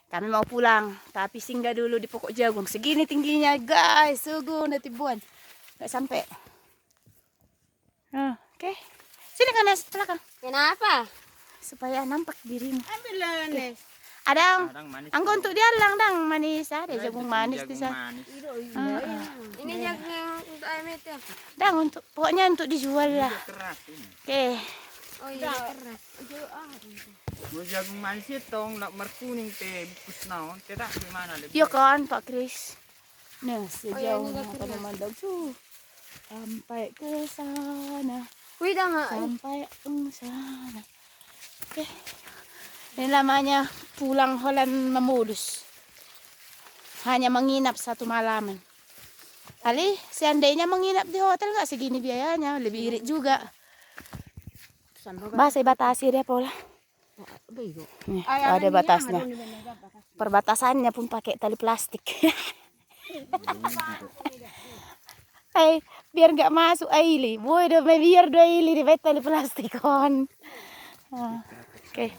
Kami mau pulang, tapi singgah dulu di pokok jagung. Segini tingginya, guys. Sungguh nanti buan. Nggak sampai. Oke. Sini kan, Nes, belakang. Kenapa? Supaya nampak dirimu. Ambil nih. Ada manis. anggo untuk dialang dang manis. Ada jagung manis di Jagung sana. manis. Ini jagung untuk ayam itu. Dang untuk pokoknya untuk dijual lah. Keras ini. Oke. Oh iya keras. Mau jagung manis itu nak merkuning teh bungkus naon tidak gimana lebih. Iya kan Pak Kris. Nah iya, sejauh ini udah apa keras. memandang tuh sampai ke sana. Wih dah mak. Sampai ke sana. Oke. Ini namanya pulang Holland memodus. Hanya menginap 1 malaman. Kali seandainya menginap di hotel nggak segini biayanya, lebih irit juga. Bahasa batasi dia pola. Nih, ada batasnya. Perbatasannya pun pakai tali plastik. Biar nggak masuk aili. Boy, biar do aili di tali plastik kon. Oke.